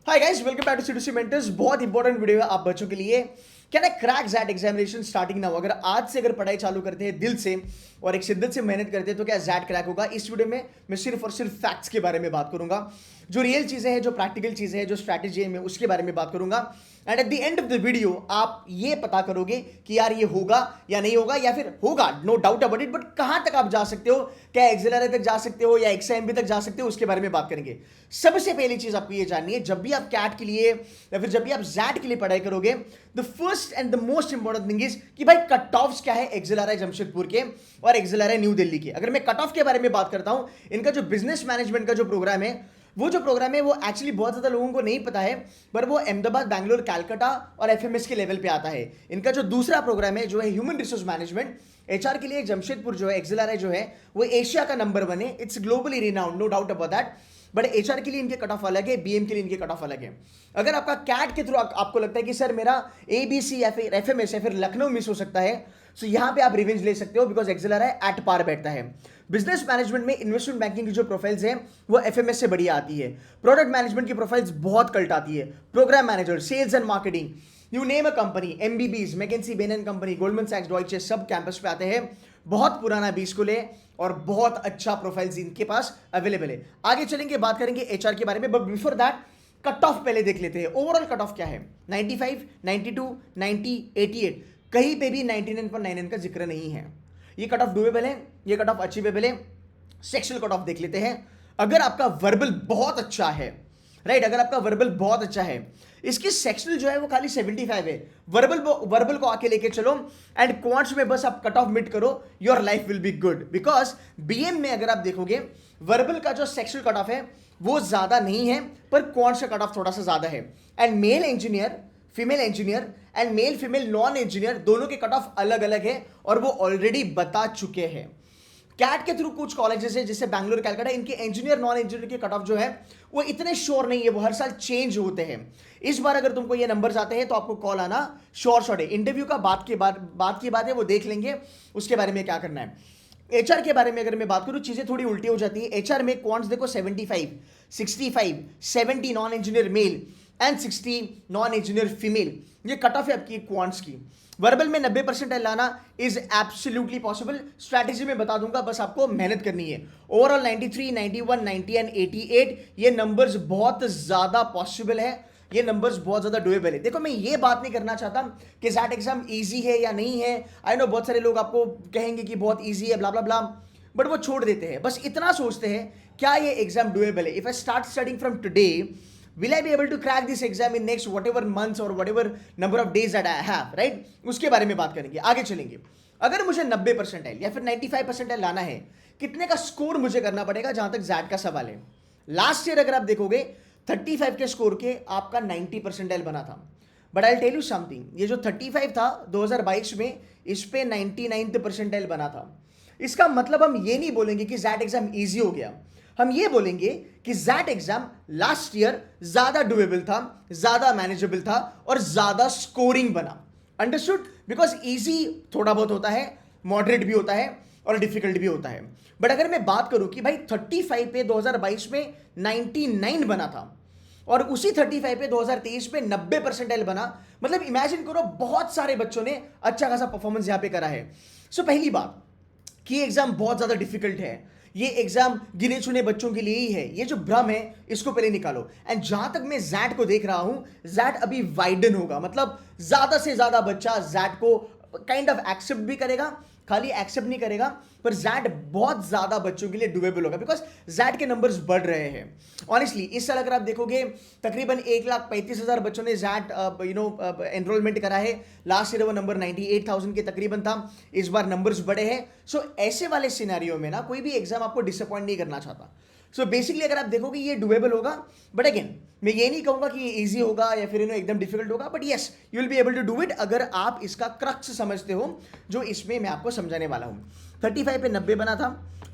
Hi guys, welcome back to C2C mentors. बहुत important video है आप बच्चों के लिए। Can I crack XAT examination starting now? अगर आज से अगर पढ़ाई चालू करते हैं दिल से और एक शिद्दत से मेहनत करते हैं तो क्या ज़ैट क्रैक होगा? इस वीडियो में मैं सिर्फ और सिर्फ फैक्ट्स के बारे में बात करूंगा, जो रियल चीज़ें हैं, जो प्रैक्टिकल चीज़ें हैं, जो स्ट्रैटेजी है, मैं उसके बारे में बात करूंगा। And at the end of the video आप ये पता करोगे कि यार ये होगा या नहीं होगा, या फिर होगा no doubt about it, but कहां तक आप जा सकते हो, क्या एक्सेलरे तक जा सकते हो या XIMB तक जा सकते हो, उसके बारे में बात करेंगे। सबसे पहली चीज आपको ये जाननी है, जब भी आप कैट के लिए या फिर जब भी आप जैट के लिए पढ़ाई करोगे, the first and the most important thing is कि भाई कट ऑफ्स क्या है एक्सेलरे जमशेदपुर के और एक्सेलरे न्यू दिल्ली के। अगर मैं कट ऑफ के बारे में बात करता हूं, इनका जो बिजनेस मैनेजमेंट का जो प्रोग्राम है, वो जो प्रोग्राम है वो एक्चुअली बहुत ज़्यादा लोगों को नहीं पता है, पर वो अहमदाबाद, बैंगलोर, कलकत्ता और FMS के लेवल पे आता है। इनका जो दूसरा प्रोग्राम है जो है ह्यूमन रिसोर्स मैनेजमेंट, HR के लिए जमशेदपुर जो है एक्सेलरे जो है वो एशिया का नंबर 1 है। It's globally renowned, no doubt about that. But HR के लिए इनके कट ऑफ अलग है, BM के लिए इनके कट ऑफ अलग है। अगर आपका कैट के थ्रू आपको लगता है कि सर मेरा ABC या फिर FMS या फिर लखनऊ मिस हो सकता है, सो यहां पे आप रिवेंज ले सकते हो, बिकॉज एक्सेलरे एट पार बैठता है। बिजनेस मैनेजमेंट में इन्वेस्टमेंट बैंकिंग की जो प्रोफाइल्स हैं वो FMS से बढ़िया आती है। प्रोडक्ट मैनेजमेंट की प्रोफाइल्स बहुत कल्ट आती है। Program manager, sales and marketing, you name a company, MBBs, McKinsey, Bain and company, Goldman सैक्स, डॉयचे, सब कैंपस पे आते हैं। बहुत पुराना बी स्कूल है और बहुत अच्छा प्रोफाइल्स इनके पास अवेलेबल है। आगे चलेंगे, बात करेंगे HR के बारे में, but before that cut off पहले देख लेते हैं। ओवरऑल कट ऑफ क्या है? 95, 92, 90, 88, कहीं पे भी 99.99 का जिक्र नहीं है। ये कट ऑफ डुएबल है, ये कट ऑफ अचीवेबल है। सेक्शुअल कट ऑफ देख लेते हैं। अगर आपका वर्बल बहुत अच्छा है, राइट, अगर आपका वर्बल बहुत अच्छा है, इसकी सेक्शनल जो है वो खाली 75 है। वर्बल को आके लेके चलो एंड क्वांट्स में बस आप कट ऑफ मिट करो, your life will be good. Because BM में अगर आप देखोगे वर्बल का जो सेक्शुअल कट ऑफ है वो ज्यादा नहीं है, पर क्वांट्स का कट ऑफ थोड़ा सा ज्यादा है। And male engineer, female engineer and male female non engineer दोनों के कट ऑफ अलग अलग है और वो ऑलरेडी बता चुके हैं। कैट के थ्रू कुछ कॉलेजेस है जैसे बैंगलोर, कलकत्ता, इनके इंजीनियर नॉन इंजीनियर के कट ऑफ जो है वो इतने श्योर नहीं है, वो हर साल चेंज होते हैं। इस बार अगर तुमको ये नंबर्स आते हैं तो आपको कॉल आना श्योर शॉट है। इंटरव्यू का बात की बात है, वो देख लेंगे उसके बारे में क्या करना है। HR के बारे में अगर मैं बात करूं, चीजें थोड़ी उल्टी हो जाती है। HR में क्वांट्स देखो 75, 65, 70 non engineer male and 60 non engineer female, ये कट ऑफ है आपकी क्वांट्स की। वर्बल में 90% लाना इज एब्सोल्युटली पॉसिबल। स्ट्रैटेजी में बता दूंगा, बस आपको मेहनत करनी है। ओवरऑल 93, 91, 90 एंड 88 ये नंबर्स बहुत ज्यादा पॉसिबल है, ये नंबर्स बहुत ज्यादा डुएबल है। देखो, मैं ये बात नहीं करना चाहता कि ज़ैट एग्जाम इजी है या नहीं है। आई नो बहुत सारे लोग आपको कहेंगे कि बहुत इजी है, ब्ला ब्ला ब्ला, बट वो छोड़ देते हैं। बस इतना सोचते हैं, क्या ये एग्जाम डुएबल है? If I start studying from today, will I be able to crack this exam in next whatever months or whatever number of days that I have, right? उसके बारे में बात करेंगे, आगे चलेंगे। अगर मुझे 90% या फिर 95% लाना है, कितने का स्कोर मुझे करना पड़ेगा, जहां तक ज़ैट का सवाल है। लास्ट ईयर अगर आप देखोगे 35 के स्कोर के आपका 90% बना था। But I tell you something, ये जो 35 था 2022 में, इस पे 99th% बना था। इसका मतलब हम ये नहीं बोलेंगे कि ज़ैट एग्जाम ईजी हो गया, हम ये बोलेंगे कि ज़ैट एग्जाम लास्ट ईयर ज्यादा डुएबल था, ज्यादा मैनेजेबल था और ज्यादा स्कोरिंग बना। अंडरस्टूड? बिकॉज इजी थोड़ा बहुत होता है, मॉडरेट भी होता है और डिफिकल्ट भी होता है। बट अगर मैं बात करूं कि भाई 35 पे 2022 में 99 बना था और उसी 35 पे 2023 में 90% बना, मतलब इमेजिन करो बहुत सारे बच्चों ने अच्छा खासा परफॉर्मेंस यहां पे करा है। सो पहली बात कि एग्जाम बहुत ज्यादा डिफिकल्ट है, ये एग्जाम गिने चुने बच्चों के लिए ही है, ये जो भ्रम है इसको पहले निकालो। एंड जहां तक मैं ज़ैट को देख रहा हूं, ज़ैट अभी वाइडन होगा, मतलब ज्यादा से ज्यादा बच्चा ज़ैट को काइंड ऑफ एक्सेप्ट भी करेगा, खाली एक्सेप्ट नहीं करेगा, पर ज़ैट बहुत ज्यादा बच्चों के लिए डुएबल होगा, बिकॉज ज़ैट के नंबर्स बढ़ रहे हैं। ऑनेस्टली इस साल अगर आप देखोगे तकरीबन 1,35,000 बच्चों ने ज़ैट एनरोलमेंट करा है। लास्ट ईयर वो नंबर 98,000 के तकरीबन था, इस बार नंबर्स बढ़े हैं। सो ऐसे वाले सिनेरियो में ना कोई भी एग्जाम आपको डिसअपॉइंट नहीं करना चाहता। सो बेसिकली अगर आप देखोगे ये डुएबल होगा, बट अगेन मैं ये नहीं कहूंगा कि ये इजी होगा या फिर एकदम डिफिकल्ट होगा, but yes you will be able to do it अगर आप इसका क्रक्स समझते हो, जो इसमें मैं आपको समझाने वाला हूं। 35 पे 90 बना था,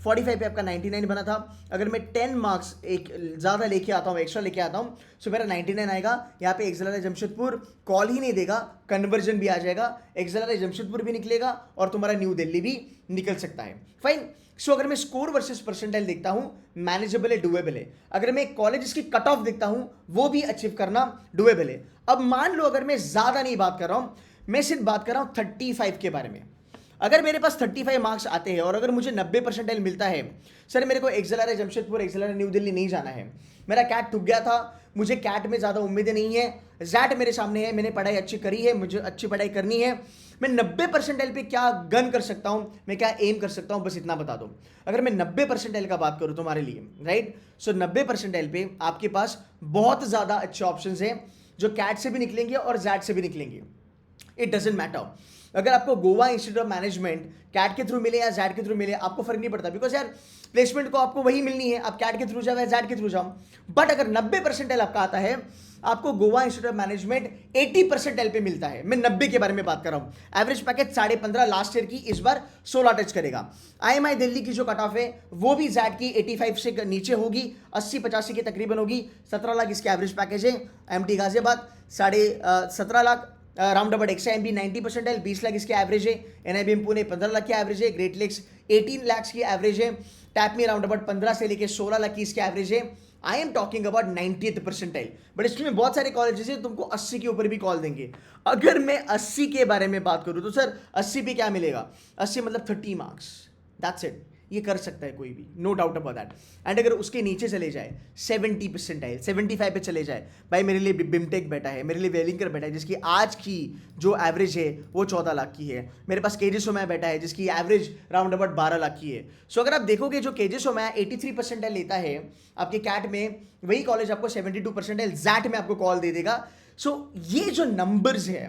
45 पे आपका 99 बना था। अगर मैं 10 मार्क्स एक ज़्यादा लेके आता हूँ, एक्स्ट्रा लेके आता हूँ, सो मेरा 99 आएगा। यहाँ पे एक्सेलर जमशेदपुर कॉल ही नहीं देगा, कन्वर्जन भी आ जाएगा, एक्सेलर जमशेदपुर भी निकलेगा और तुम्हारा न्यू दिल्ली भी निकल सकता है। फाइन। सो अगर मैं स्कोर वर्सेस परसेंटाइल देखता हूं, मैनेजेबल है, डुएबल है। अगर मैं कॉलेज की कट ऑफ देखता हूं, वो भी अचीव करना डुएबल है। अब मान लो अगर मैं ज्यादा नहीं बात कर रहा हूं, मैं सिर्फ बात कर रहा हूं 35 के बारे में। अगर मेरे पास 35 मार्क्स आते हैं और अगर मुझे 90 परसेंटाइल मिलता है, सर मेरे को एक्सेलर जमशेदपुर, एक्सेलर न्यू दिल्ली नहीं जाना है, मेरा कैट ठुक गया था, मुझे कैट में ज़्यादा उम्मीदें नहीं है, जैट मेरे सामने है, मैंने पढ़ाई अच्छी करी है, मुझे अच्छी पढ़ाई करनी है, मैं 90 परसेंटाइल पे क्या गन कर सकता हूँ, मैं क्या एम कर सकता हूँ, बस इतना बता दो। अगर मैं 90 परसेंटाइल का बात करूँ तुम्हारे लिए, राइट, सो 90 परसेंटाइल पे आपके पास बहुत ज़्यादा अच्छे ऑप्शन हैं जो कैट से भी निकलेंगे और जैट से भी निकलेंगे। It doesn't matter. अगर आपको Goa institute of management CAT के थ्रू मिले या जैट के थ्रू मिले, आपको फर्क नहीं पड़ता, बिकॉज यार प्लेसमेंट को आपको वही मिलनी है, आप कैट के थ्रू जाओ या जैट के थ्रू जाओ। बट अगर 90 परसेंटाइल आपका आता है, आपको Goa institute of management 80 percentile पे मिलता है। मैं 90 के बारे में बात कर रहा हूं। एवरेज पैकेज 15.5 लास्ट ईयर की, इस बार 16 टच करेगा। IMI दिल्ली की जो कट ऑफ है वो भी जैट की 85 से नीचे होगी, 80-85 की तकरीबन होगी। 17 लाख इसके एवरेज पैकेज है। MT Ghaziabad 17.5 lakh, round about XIMB 90 percentile 20 lakh इसके एवरेज है। NIBM पुणे 15 लाख की एवरेज है। ग्रेट लेक्स 18 लाख की एवरेज है। टैपमी राउंड अबाउट 15 से लेके 16 लाख की इसके एवरेज है। I am talking about 90th percentile. But इसमें बहुत सारे कॉलेजेस हैं तुमको 80 के ऊपर भी कॉल देंगे। अगर मैं 80 के बारे में बात करूं तो सर 80 पे क्या मिलेगा, 80 मतलब 30 मार्क्स, दैट्स इट। ये कर सकता है कोई भी, no doubt about that. And अगर उसके नीचे चले जाए 70 परसेंटाइल, 75 पे चले जाए, भाई मेरे लिए बिमटेक बैठा है, मेरे लिए वेलिंकर बैठा है जिसकी आज की जो एवरेज है वो 14 लाख की है। मेरे पास केजे सोमैया बैठा है जिसकी एवरेज राउंड अबाउट 12 लाख की है। सो अगर आप देखोगे जो केजे सोमैया 83 परसेंटाइल लेता है आपके कैट में, वही कॉलेज आपको 72 परसेंटाइल जैट में आपको कॉल दे देगा। सो ये जो नंबर्स है,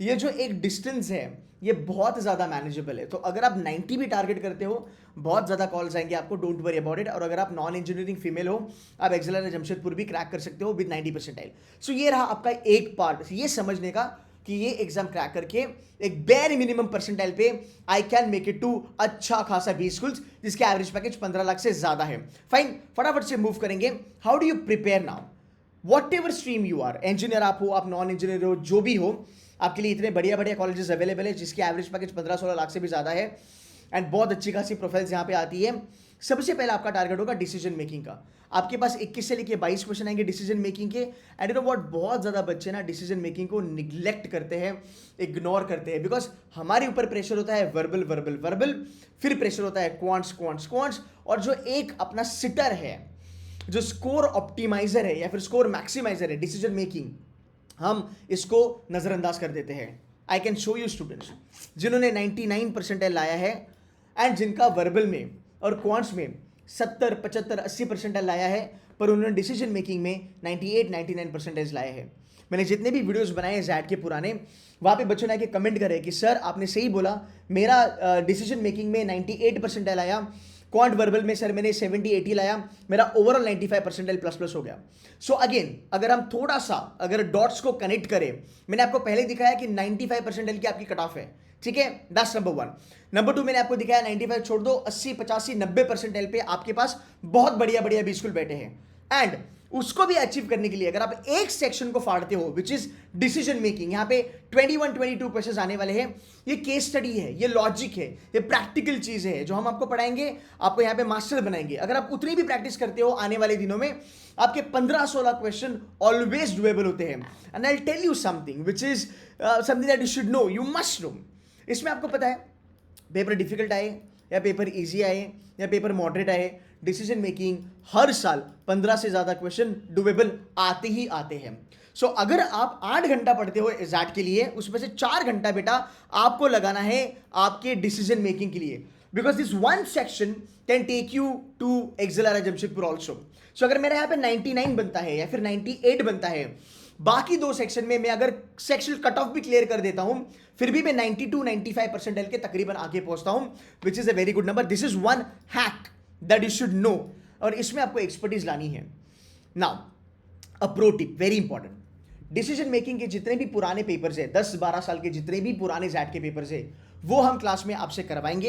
ये जो एक डिस्टेंस है, ये बहुत ज़्यादा मैनेजेबल है। तो अगर आप 90 भी टारगेट करते हो, बहुत ज़्यादा कॉल्स आएंगे आपको, डोंट वरी अबाउट इट। और अगर आप नॉन इंजीनियरिंग फीमेल हो, आप एक्सेलर जमशेदपुर भी क्रैक कर सकते हो विद 90 परसेंटाइल। सो ये रहा आपका एक पार्ट, ये समझने का कि ये एग्जाम क्रैक करके एक बेयर मिनिमम परसेंटाइल पे I can make it to अच्छा खासा 20 स्कूल्स जिसके एवरेज पैकेज 15 लाख से ज़्यादा है। फाइन, फटाफट से मूव करेंगे। How do you prepare now? Whatever stream you are, engineer आप हो, आप नॉन इंजीनियर हो, जो भी हो, आपके लिए इतने बढ़िया बढ़िया कॉलेजेस अवेलेबल है जिसकी एवरेज पैकेज 15-16 लाख से भी ज़्यादा है एंड बहुत अच्छी खासी प्रोफाइल्स यहाँ पे आती है। सबसे पहले आपका टारगेट होगा डिसीजन मेकिंग का। आपके पास 21 से लेके 22 क्वेश्चन आएंगे डिसीजन मेकिंग के। एंड यू नो व्हाट, बहुत ज़्यादा बच्चे ना डिसीजन मेकिंग को निग्लेक्ट करते हैं, इग्नोर करते हैं, बिकॉज हमारे ऊपर प्रेशर होता है वर्बल वर्बल वर्बल, फिर प्रेशर होता है क्वांट्स क्वांट्स क्वांट्स, और जो एक अपना सिटर है, जो स्कोर ऑप्टिमाइजर है या फिर स्कोर मैक्सिमाइजर है डिसीजन मेकिंग, हम इसको नज़रअंदाज कर देते हैं। I can show you students जिन्होंने 99 परसेंटाइल लाया है एंड जिनका वर्बल में और क्वांट्स में 70, 75, 80 परसेंटाइल लाया है, पर उन्होंने डिसीजन मेकिंग में 98, 99 परसेंटेज लाए हैं। मैंने जितने भी वीडियोस बनाए हैं जैट के पुराने, वहाँ पे बच्चों ने आके कमेंट करे कि सर आपने सही बोला, मेरा डिसीजन मेकिंग में 98 परसेंटाइल आया, क्वांट वर्बल में सर मैंने 70-80 लाया, मेरा ओवरऑल 95 परसेंटाइल प्लस प्लस हो गया। सो अगेन अगर हम थोड़ा सा अगर डॉट्स को कनेक्ट करें, मैंने आपको पहले दिखाया कि 95 परसेंटाइल की आपकी कट ऑफ है, ठीक है, दैट्स नंबर 1। नंबर 2 मैंने आपको दिखाया 95 छोड़ दो, 80, 85, 90 परसेंटाइल पे आपके पास बहुत बढ़िया बढ़िया बी स्कूल बैठे हैं। एंड उसको भी अचीव करने के लिए अगर आप एक सेक्शन को फाड़ते हो विच इज डिसीजन मेकिंग, यहाँ पे 21-22 क्वेश्चन आने वाले हैं। ये केस स्टडी है, ये लॉजिक है, ये प्रैक्टिकल चीज है जो हम आपको पढ़ाएंगे, आपको यहाँ पे मास्टर बनाएंगे। अगर आप उतनी भी प्रैक्टिस करते हो आने वाले दिनों में आपके 15-16 क्वेश्चन ऑलवेज डुएबल होते हैं। And I will tell you something which is something that you should know, you must know. इसमें आपको पता है पेपर डिफिकल्ट आए या पेपर इजी आए या पेपर मॉडरेट आए, डिसीजन मेकिंग हर साल 15 से ज़्यादा क्वेश्चन डुएबल आते ही आते हैं। सो अगर आप 8 घंटा पढ़ते हो एग्जैक्ट के लिए, उसमें से 4 घंटा बेटा आपको लगाना है आपके डिसीजन मेकिंग के लिए, because this one section can take you to XLRI Jamshedpur also. So अगर मेरा यहाँ पे 99 बनता है या फिर 98 बनता है, बाकी 2 सेक्शन में मैं अगर सेक्शन कट ऑफ भी क्लियर कर देता हूं, फिर भी मैं 92-95 परसेंटाइल के तकरीबन आगे पहुंचता हूं, which is a very good number. This is one hack that you should no, और इसमें आपको एक्सपर्टीज लानी है। Now a pro tip, very important, decision making के जितने भी पुराने पेपर्स है, 10-12 साल के जितने भी पुराने जैट के पेपर्स है, वो हम क्लास में आपसे करवाएंगे।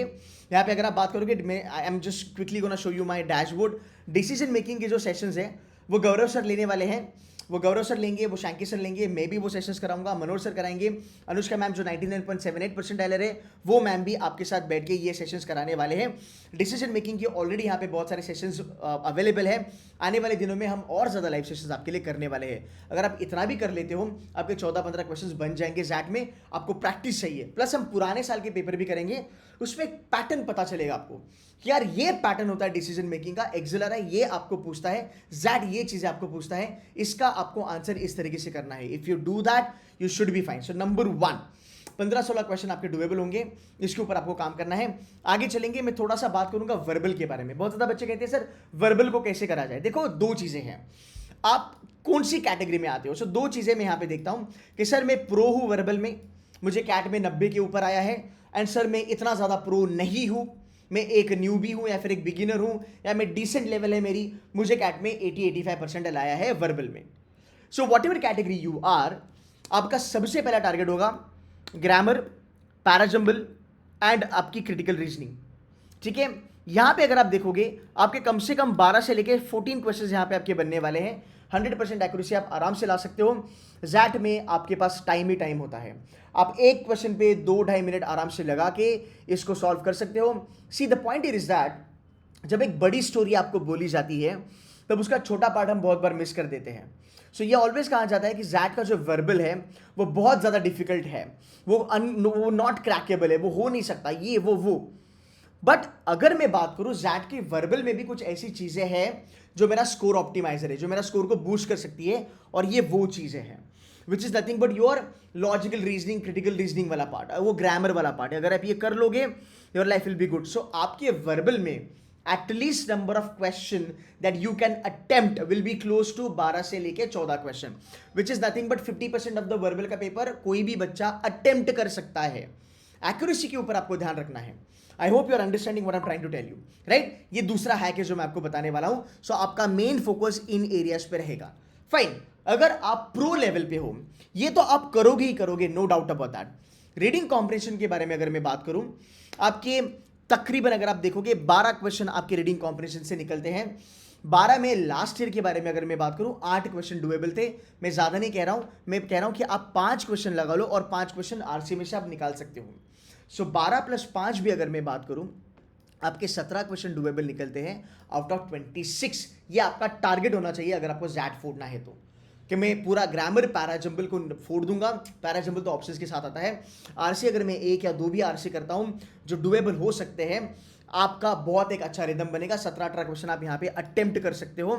यहाँ पे अगर आप बात करोगे, मैं I am just quickly gonna show you my dashboard. Decision making के जो सेशंस हैं वो गौरव सर लेने वाले हैं, वो गौरव सर लेंगे, वो शैंकी सर लेंगे, मैं भी वो सेशंस कराऊंगा, मनोज सर कराएंगे, अनुष्का मैम जो 99.78% डायलर है वो मैम भी आपके साथ बैठ के ये सेशंस कराने वाले हैं। डिसीजन मेकिंग की ऑलरेडी यहाँ पे बहुत सारे सेशंस अवेलेबल है। आने वाले दिनों में हम और ज़्यादा लाइव सेशंस आपके लिए करने वाले हैं। अगर आप इतना भी कर लेते हो, आपके 14-15 क्वेश्चंस बन जाएंगे जैट में। आपको प्रैक्टिस चाहिए, प्लस हम पुराने साल के पेपर भी करेंगे, उसमें एक पैटर्न पता चलेगा आपको कि यार ये पैटर्न होता है डिसीजन मेकिंग का। एक्सेलर है, ये आपको पूछता है, जैट ये चीजें आपको पूछता है, इसका आपको आंसर इस तरीके से करना है। If you do that you should be fine. So number 1, 15-16 question आपके डुएबल होंगे, इसके ऊपर आपको काम करना है। आगे चलेंगे, मैं थोड़ा सा बात करूंगा वर्बल के बारे में। बहुत ज्यादा बच्चे कहते हैं सर वर्बल को कैसे करा जाए। देखो, दो चीजें हैं, आप कौन सी कैटेगरी में आते हो। सो दो चीजें मैं यहां पे देखता हूं कि सर मैं प्रो हूं वर्बल में, मुझे कैट में 90 के ऊपर आया है, एंड सर मैं इतना ज़्यादा प्रो नहीं हूँ, मैं एक न्यूबी हूँ या फिर एक बिगिनर हूँ, या मैं डिसेंट लेवल है मेरी, मुझे कैट में 80-85% आया है वर्बल में। So whatever category you are, आपका सबसे पहला टारगेट होगा ग्रामर, पैराजम्बल एंड आपकी क्रिटिकल रीजनिंग। ठीक है, यहाँ पे अगर आप देखोगे आपके कम से कम 12 से लेके 14 क्वेश्चन यहाँ पे आपके बनने वाले हैं। 100% एक्यूरेसी आप आराम से ला सकते हो। जैट में आपके पास टाइम ही टाइम होता है, आप एक क्वेश्चन पे 2-2.5 मिनट आराम से लगा के इसको सॉल्व कर सकते हो। See the point is that जब एक बड़ी स्टोरी आपको बोली जाती है तब उसका छोटा पार्ट हम बहुत बार मिस कर देते हैं। सो ये ऑलवेज कहा जाता है कि जैट का जो वर्बल है वो बहुत ज़्यादा डिफिकल्ट है, वो नॉट क्रैकेबल है, वो हो नहीं सकता, ये वो। बट अगर मैं बात करूं जैट के वर्बल में भी कुछ ऐसी चीजें हैं जो मेरा स्कोर ऑप्टिमाइजर है, जो मेरा स्कोर को बूस्ट कर सकती है, और ये वो चीजें हैं which is nothing but your logical reasoning, critical reasoning वाला पार्ट, वो ग्रामर वाला पार्ट है। अगर आप ये कर लोगे your life will be good. So आपके वर्बल में at least number of question that you can attempt will be close to 12 से लेके 14 question, which is nothing but 50% of the verbal का पेपर कोई भी बच्चा अटेम्प्ट कर सकता है। एक्यूरेसी के ऊपर आपको ध्यान रखना है। I hope you are understanding what I am trying to tell you, right. ये दूसरा हैक है जो मैं आपको बताने वाला हूं। सो आपका मेन फोकस इन एरियाज पे रहेगा। फाइन, अगर आप प्रो लेवल पे हो, ये तो आप करोगे ही करोगे, no doubt about that. Reading comprehension के बारे में अगर मैं बात करूं, आपके तकरीबन अगर आप देखोगे 12 क्वेश्चन आपके रीडिंग कॉम्प्रिहेंशन से निकलते हैं। 12 में लास्ट ईयर के बारे में अगर मैं बात करूं 8 क्वेश्चन डुएबल थे। मैं ज्यादा नहीं कह रहा हूं, मैं कह रहा हूं कि आप 5 क्वेश्चन लगा लो और 5 क्वेश्चन आरसी में से आप निकाल सकते हो। सो 12 + 5 भी अगर मैं बात करूं, आपके 17 क्वेश्चन डुएबल निकलते हैं आउट ऑफ 26। ये आपका टारगेट होना चाहिए अगर आपको जैट फोड़ना है तो, कि मैं पूरा ग्रामर पैराजम्बल को फोड़ दूंगा। पैराजम्बल तो ऑप्शंस के साथ आता है। आरसी अगर मैं 1 या 2 भी आरसी करता हूं जो डुएबल हो सकते हैं, आपका बहुत एक अच्छा रिदम बनेगा। 17-18 क्वेश्चन आप यहाँ पे अटेम्प्ट कर सकते हो।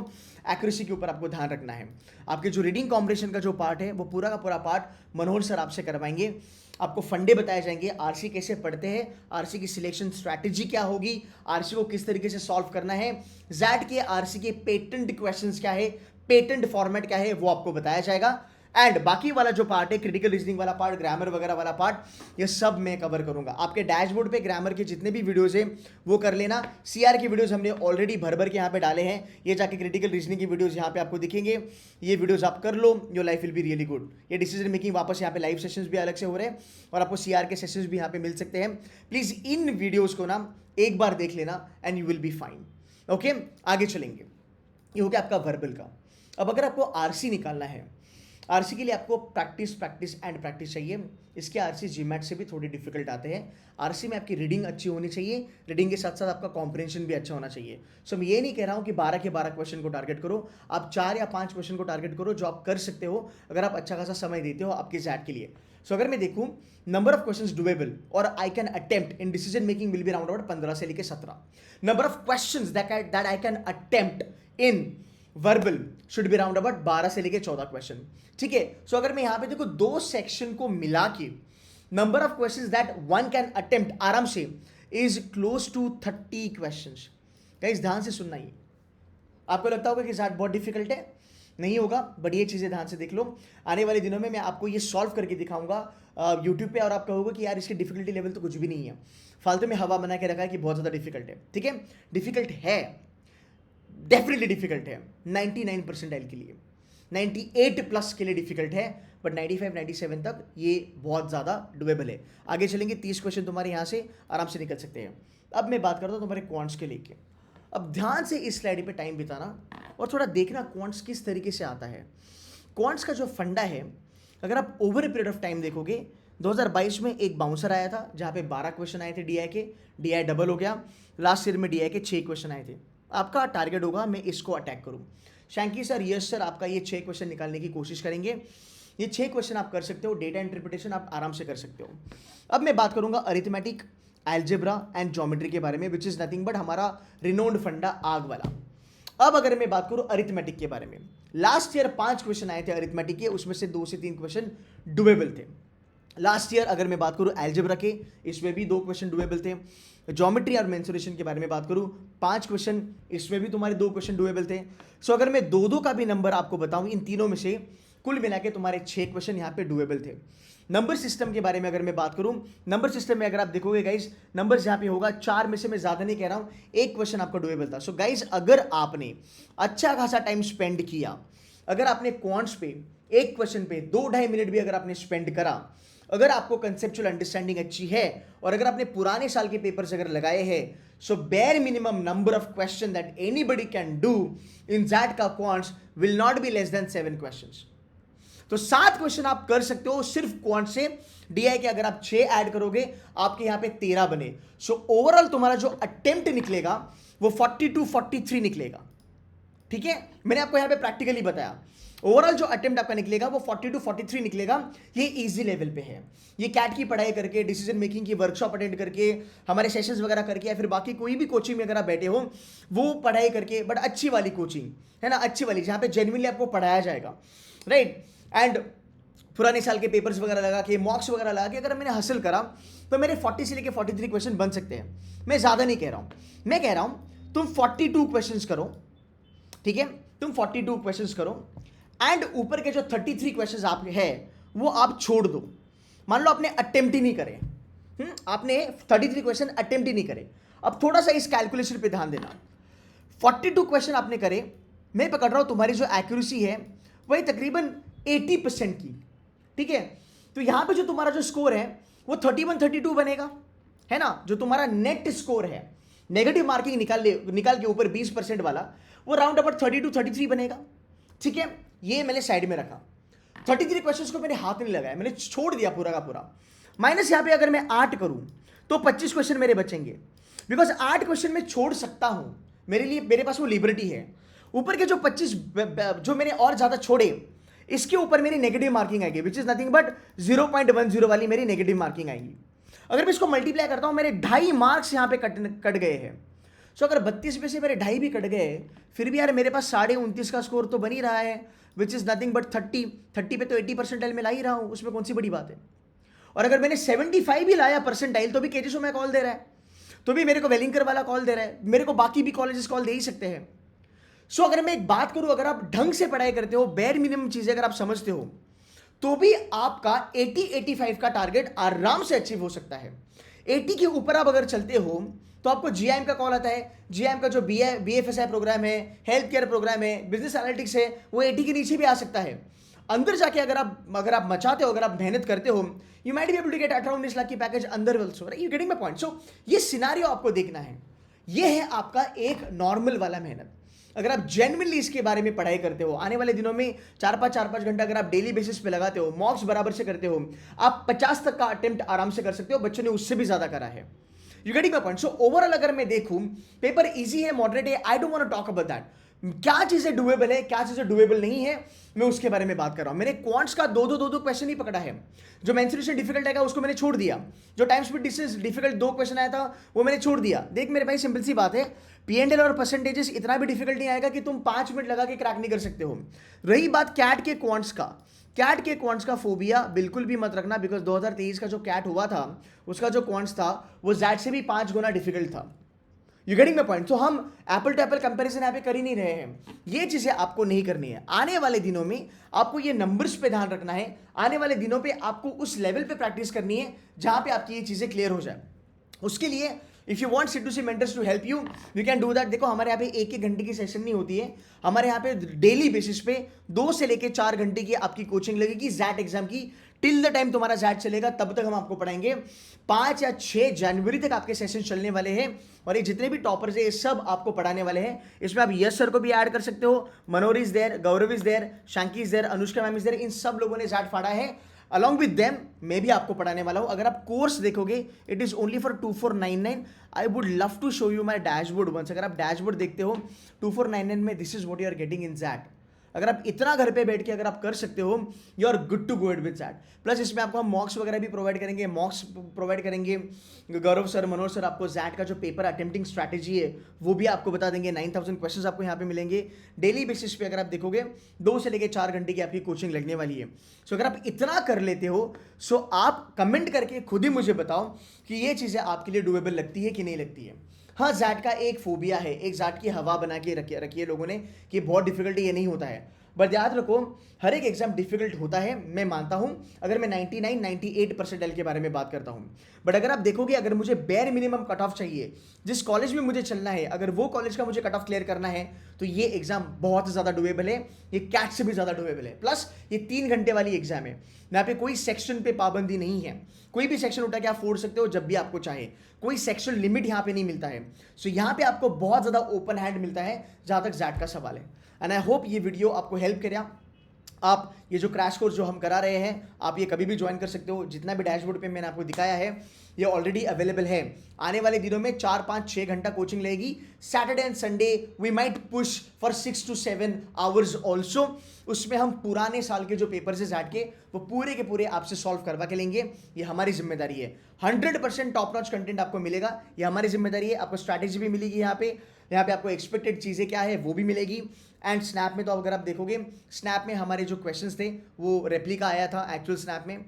एक्यूरेसी के ऊपर आपको ध्यान रखना है। आपके जो रीडिंग कॉम्प्रिहेंशन का जो पार्ट है वो पूरा का पूरा पार्ट मनोहर सर आपसे करवाएंगे। आपको फंडे बताए जाएंगे, आरसी कैसे पढ़ते हैं, आरसी की सिलेक्शन स्ट्रैटेजी क्या होगी, आरसी को किस तरीके से सॉल्व करना है, जैट के आरसी के पेटेंट क्वेश्चंस क्या है, पेटेंट फॉर्मेट क्या है, वो आपको बताया जाएगा। एंड बाकी वाला जो पार्ट है, क्रिटिकल रीजनिंग वाला पार्ट, ग्रामर वगैरह वाला पार्ट, ये सब मैं कवर करूंगा। आपके डैशबोर्ड पे ग्रामर के जितने भी वीडियोस हैं वो कर लेना। सीआर की वीडियोस हमने ऑलरेडी भर के यहाँ पे डाले हैं, ये जाके क्रिटिकल रीजनिंग की वीडियोस यहाँ पे आपको दिखेंगे। ये वीडियोस आप कर लो, your life will be really good. ये डिसीजन मेकिंग वापस यहाँ पे लाइव सेशंस भी अलग से हो रहे हैं और आपको सीआर के सेशंस भी यहाँ पे मिल सकते हैं। प्लीज इन वीडियोज को ना एक बार देख लेना and you will be fine. Okay, आगे चलेंगे। ये हो गया आपका वर्बल का। अब अगर आपको आरसी निकालना है, आरसी के लिए आपको प्रैक्टिस प्रैक्टिस एंड प्रैक्टिस चाहिए। इसके आरसी जीमैट से भी थोड़े डिफिकल्ट आते हैं। आरसी में आपकी रीडिंग अच्छी होनी चाहिए, रीडिंग के साथ साथ आपका कॉम्प्रिहेंशन भी अच्छा होना चाहिए। सो मैं ये नहीं कह रहा हूँ कि 12 के 12 क्वेश्चन को टारगेट करो, आप 4 या 5 क्वेश्चन को टारगेट करो जो आप कर सकते हो अगर आप अच्छा खासा समय देते हो आपके जैट के लिए। सो अगर मैं देखूँ नंबर ऑफ क्वेश्चंस डुएबल और I can attempt in decision making will be around about 15 से लेकर 17। Number of questions that I can attempt in verbal should be round about 12 से लेके 14 क्वेश्चन। ठीक है, सो अगर मैं यहां पे देखो 2 सेक्शन को मिला के number of questions that one can attempt आराम से is close to 30 questions. Guys ध्यान से सुनना, ही आपको लगता होगा कि जैट बहुत डिफिकल्ट है, नहीं होगा, बट ये चीजें ध्यान से देख लो। आने वाले दिनों में मैं आपको ये सॉल्व करके दिखाऊंगा यूट्यूब पे, और आप कहोगे कि यार इसकी डिफिकल्टी लेवल तो कुछ भी नहीं है, फालतू में हवा बना के रखा है कि बहुत ज्यादा डिफिकल्ट है। ठीक है, डिफिकल्ट है, डेफिनेटली डिफिकल्ट है 99% के लिए। 98 प्लस के लिए डिफिकल्ट है, बट 95 97 तक ये बहुत ज़्यादा डुएबल है। आगे चलेंगे, 30 क्वेश्चन तुम्हारे यहाँ से आराम से निकल सकते हैं। अब मैं बात करता हूँ तुम्हारे क्वांट्स के लेके। अब ध्यान से इस स्लाइड पे टाइम बिताना और थोड़ा देखना क्वांट्स किस तरीके से आता है। क्वांट्स का जो फंडा है, अगर आप over a period of time देखोगे, 2022 में एक बाउंसर आया था जहाँ पे 12 क्वेश्चन आए थे डीआई के, डीआई डबल हो गया। लास्ट ईयर में डीआई के 6 क्वेश्चन आए थे। आपका टारगेट होगा मैं इसको अटैक करूँ। शैंकी सर, यस सर, आपका ये 6 क्वेश्चन निकालने की कोशिश करेंगे। ये 6 क्वेश्चन आप कर सकते हो, डेटा इंटरप्रिटेशन आप आराम से कर सकते हो। अब मैं बात करूंगा अरिथमेटिक, एल्जेब्रा एंड ज्योमेट्री के बारे में, विच इज नथिंग बट हमारा रिनोन्ड फंडा आग वाला। अब अगर मैं बात करूं अरिथमेटिक के बारे में, लास्ट ईयर 5 क्वेश्चन आए थे अरिथमेटिक के, उसमें से 2 से 3 क्वेश्चन डुएबल थे। लास्ट ईयर अगर मैं बात करूं एल्जेब्रा के, इसमें भी 2 क्वेश्चन डुएबल थे। ज्योमेट्री और मेंसुरेशन के बारे में बात करूं, 5 क्वेश्चन, इसमें भी तुम्हारे 2 क्वेश्चन डुएबल थे। सो अगर मैं 2-2 का भी नंबर आपको बताऊं, इन तीनों में से कुल मिला के तुम्हारे 6 क्वेश्चन यहाँ पे डुएबल थे। नंबर सिस्टम के बारे में अगर मैं बात करूं, नंबर सिस्टम में अगर आप देखोगे गाइज, नंबर्स यहाँ पे होगा 4 में से, मैं ज्यादा नहीं कह रहा हूं, 1 क्वेश्चन आपका डुएबल था। सो गाइज, अगर आपने अच्छा खासा टाइम स्पेंड किया, अगर आपने क्वांट्स पे 1 क्वेश्चन पे 2-2.5 मिनट भी अगर आपने स्पेंड करा, अगर आपको कंसेप्चुअल अंडरस्टैंडिंग अच्छी है और अगर आपने पुराने साल के पेपर्स अगर लगाए हैं, so bare minimum number of question that anybody can do in that का quants will not be less than 7 questions. तो 7 क्वेश्चन आप कर सकते हो सिर्फ क्वांट से। डीआई के अगर आप 6 ऐड करोगे, आपके यहां पे 13 बने। सो ओवरऑल तुम्हारा जो अटेम्प्ट निकलेगा वो 42-43 निकलेगा। ठीक है, मैंने आपको यहां पे प्रैक्टिकली बताया। ओवरऑल जो अटेम्प्ट आपका निकलेगा वो 42-43 निकलेगा। ये इजी लेवल पे है। ये कैट की पढ़ाई करके, डिसीजन मेकिंग की वर्कशॉप अटेंड करके, हमारे सेशंस वगैरह करके, या फिर बाकी कोई भी कोचिंग में अगर आप बैठे हो वो पढ़ाई करके, बट अच्छी वाली कोचिंग है ना, अच्छी वाली जहां पे जेन्युइनली आपको पढ़ाया जाएगा, राइट। एंड पुराने साल के पेपर्स वगैरह लगा के, मॉक्स वगैरह लगा के अगर मैंने हासिल करा, तो मेरे 40 से लेके 43 क्वेश्चन बन सकते हैं। मैं ज़्यादा नहीं कह रहा हूँ, मैं कह रहा हूँ तुम 42 क्वेश्चंस करो, ठीक है, तुम 42 क्वेश्चंस करो एंड ऊपर के जो 33 क्वेश्चंस आप है वो आप छोड़ दो। मान लो आपने अटेम्प्ट ही नहीं करे, आपने 33 क्वेश्चन अटेम्प्ट ही नहीं करे। अब थोड़ा सा इस कैलकुलेशन पे ध्यान देना। 42 क्वेश्चन आपने करे, मैं पकड़ रहा हूँ तुम्हारी जो एक्यूरेसी है वही तकरीबन 80% की, ठीक है। तो यहां पे जो तुम्हारा जो स्कोर है वो 31-32 बनेगा, है ना। जो तुम्हारा नेट स्कोर है, नेगेटिव मार्किंग निकाल के ऊपर 20% वाला, वो राउंड अबाउट 32-33 बनेगा, ठीक है। ये मैंने साइड में रखा। 33 क्वेश्चंस को मैंने हाथ नहीं लगाया, मैंने छोड़ दिया पूरा का पूरा। माइनस यहां पे अगर मैं 8 करूं तो 25 क्वेश्चन मेरे बचेंगे, बिकॉज 8 क्वेश्चन मैं छोड़ सकता हूं, मेरे लिए, मेरे पास वो लिबर्टी है। ऊपर के जो 25 जो मैंने और ज्यादा छोड़े, इसके ऊपर मेरी नेगेटिव मार्किंग आएगी, विच इज नथिंग बट 0.10 वाली मेरी नेगेटिव मार्किंग आएगी। अगर मैं इसको मल्टीप्लाई करता हूं, मेरे 2.5 मार्क्स यहां पे कट गए हैं। सो अगर 32 में से मेरे 2.5 भी कट गए, फिर भी यार मेरे पास 29.5 का स्कोर तो बन ही रहा है, विच इज नथिंग बट 30 पे तो 80 परसेंटाइल में ला ही रहा हूं, उसमें कौन सी बड़ी बात है। और अगर मैंने 75 भी लाया परसेंटाइल, तो भी केजीएस में कॉल दे रहा है, तो भी मेरे को वेलिंकर वाला कॉल दे रहा है, मेरे को बाकी भी कॉलेजेस कॉल दे ही सकते हैं। सो अगर मैं एक बात करूं, अगर आप ढंग से पढ़ाई करते हो, बेयर मिनिमम चीजें अगर आप समझते हो, तो भी आपका 80-85 का टारगेट आराम से अचीव हो सकता है। 80 के ऊपर आप अगर चलते हो तो आपको जीआईएम का कॉल आता है। जीआईएम का जो बीएफएसआई प्रोग्राम है, हेल्थ केयर प्रोग्राम है, बिजनेस एनालिटिक्स है, वो 80 के नीचे भी आ सकता है। अंदर जाके अगर आप मचाते हो, अगर आप मेहनत करते हो, you might be able to get 18-19 lakh की पैकेज अंदर also, right. You getting my point. So ये सिनारियो आपको देखना है, ये है आपका एक नॉर्मल वाला मेहनत। अगर आप जेन्युइनली इसके बारे में पढ़ाई करते हो, आने वाले दिनों में 4-5 घंटा अगर आप डेली बेसिस पे लगाते हो, मॉक्स बराबर से करते हो, आप 50 तक का अटेम्प्ट आराम से कर सकते हो। बच्चों ने उससे भी ज्यादा करा है। You getting my point. So overall अगर मैं देखूं, पेपर इजी है, मॉडरेट है, I don't want to talk about that. क्या चीजें डुएबल है, क्या चीजें डुएबल नहीं है, मैं उसके बारे में बात कर रहा हूं। मैंने क्वांट्स का 2-2 क्वेश्चन ही पकड़ा है। जो मेंसुरेशन डिफिकल्ट आएगा उसको मैंने छोड़ दिया। जो time speed distance difficult 2 question आया था वो मैंने छोड़ दिया। देख मेरे भाई, सिंपल सी बात है, पीएनएल और परसेंटेजेस इतना भी डिफिकल्ट नहीं आएगा कि तुम 5 मिनट लगा के क्रैक नहीं कर सकते हो। रही बात कैट के क्वांट्स का, कैट के क्वांट्स का फोबिया बिल्कुल भी मत रखना, बिकॉज 2023 का जो कैट हुआ था उसका जो क्वांट्स था वो जैट से भी 5 गुना डिफिकल्ट था। You getting my point. तो हम एप्पल टू एप्पल कंपैरिजन यहाँ पे कर ही नहीं रहे हैं। ये चीजें आपको नहीं करनी है। आने वाले दिनों में आपको ये नंबर्स पे ध्यान रखना है। आने वाले दिनों पे आपको उस लेवल पे प्रैक्टिस करनी है जहां पे आपकी ये चीजें क्लियर हो जाए। उसके लिए if you want C2C mentors to help you can do that. देखो हमारे यहाँ पे 1-1 घंटे की सेशन नहीं होती है, हमारे यहाँ पे डेली बेसिस पे 2 से लेके 4 घंटे की आपकी कोचिंग लगेगी जैट एग्जाम की। टिल द टाइम तुम्हारा जैट चलेगा तब तक हम आपको पढ़ाएंगे। 5 या 6 जनवरी तक आपके सेशन चलने वाले हैं और ये जितने भी टॉपर्स है ये सब आपको पढ़ाने वाले हैं। इसमें आप यश सर को भी ऐड कर सकते हो, Manohar is there, Gaurav is there, Shanky is there, Anushka ma'am is there, इन सब लोगों ने जैट फाड़ा है। अलॉन्ग विद देम मैं भी आपको पढ़ाने वाला हूं। अगर आप कोर्स देखोगे it is only for 2499। I would love to show you my dashboard once. अगर आप डैशबोर्ड देखते हो 2499 में this is what you are getting in XAT. अगर आप इतना घर पे बैठ के अगर आप कर सकते हो you are good to go it with that. Plus इसमें आपको हम मॉक्स वगैरह भी प्रोवाइड करेंगे, मॉक्स प्रोवाइड करेंगे। गौरव सर, मनोहर सर आपको जैट का जो पेपर अटेम्प्टिंग स्ट्रैटेजी है वो भी आपको बता देंगे। 9000 क्वेश्चंस आपको यहाँ पे मिलेंगे डेली बेसिस पे। अगर आप देखोगे 2 से लेकर 4 घंटे की आपकी कोचिंग लगने वाली है। सो अगर आप इतना कर लेते हो सो आप कमेंट करके खुद ही मुझे बताओ कि ये चीज़ें आपके लिए डूएबल लगती है कि नहीं लगती है। हाँ, जैट का एक फोबिया है, एक जैट की हवा बना के रखी है लोगों ने कि बहुत डिफिकल्टी ये नहीं होता है। बट याद रखो हर एक एग्जाम डिफिकल्ट होता है, मैं मानता हूं। अगर मैं 99-98% के बारे में बात करता हूं, बट अगर आप देखोगे अगर मुझे बेयर मिनिमम कट ऑफ चाहिए, जिस कॉलेज में मुझे चलना है, अगर वो कॉलेज का मुझे कट ऑफ क्लियर करना है तो ये एग्जाम बहुत ज़्यादा डुएबल है। ये कैट से भी ज़्यादा डुएबल है। प्लस ये 3 घंटे वाली एग्जाम है। यहाँ पे कोई सेक्शन पे पाबंदी नहीं है, कोई भी सेक्शन उठा के आप फोड़ सकते हो जब भी आपको चाहे। कोई सेक्शन लिमिट यहाँ पे नहीं मिलता है। सो यहाँ पे आपको बहुत ज़्यादा ओपन हैंड मिलता है जहाँ तक जैट का सवाल है। एंड आई होप ये वीडियो आपको हेल्प करेगा। आप ये जो क्रैश कोर्स जो हम करा रहे हैं आप ये कभी भी ज्वाइन कर सकते हो। जितना भी डैशबोर्ड पे मैंने आपको दिखाया है ये ऑलरेडी अवेलेबल है। आने वाले दिनों में 4-5-6 घंटा कोचिंग लगेगी। Saturday and Sunday we might push for 6 to 7 hours also. उसमें हम पुराने साल के जो पेपर्स है जैट के वो पूरे के पूरे आपसे सॉल्व करवा के लेंगे। ये हमारी जिम्मेदारी है। 100% टॉप नॉच कंटेंट आपको मिलेगा, ये हमारी जिम्मेदारी है। आपको स्ट्रैटेजी भी मिलेगी यहाँ पे आपको एक्सपेक्टेड चीज़ें क्या है वो भी मिलेगी। एंड स्नैप में तो अगर आप देखोगे स्नैप में हमारे जो क्वेश्चंस थे वो रेप्लिका आया था एक्चुअल स्नैप में।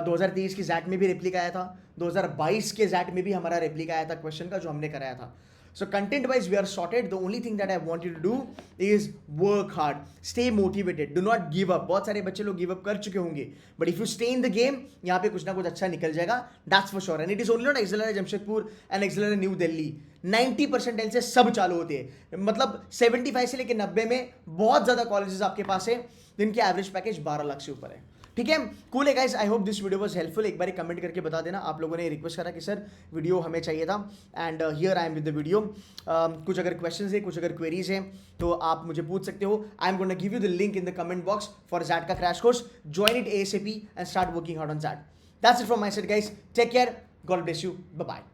2023 की जैट में भी रेप्लिका आया था, 2022 के जैट में भी हमारा रेप्लिका आया था क्वेश्चन का जो हमने कराया था। So content wise we are sorted. The only thing that I want you to do is work hard, stay motivated, do not give up. बहुत सारे बच्चे लोग गिव अप कर चुके होंगे but if you stay in the game यहाँ पे कुछ ना कुछ अच्छा निकल जाएगा, that's for sure. And it is only not XLRI Jamshedpur and XLRI New Delhi. 90% से सब चालू होते हैं, मतलब 75 से लेकर 90 में बहुत ज्यादा कॉलेजेस आपके पास है जिनके एवरेज पैकेज 12 लाख से ऊपर है। ठीक है, कूल है guys. I hope this video was helpful. एक बार कमेंट करके बता देना। आप लोगों ने रिक्वेस्ट करा कि सर वीडियो हमें चाहिए था and here I am with the video. कुछ अगर क्वेश्चंस है, कुछ अगर क्वेरीज हैं तो आप मुझे पूछ सकते हो। I am gonna give you the link in the comment box for XAT का crash course. Join it ASAP and start working hard on XAT. That's it from my side guys. Take care, God bless you, bye bye.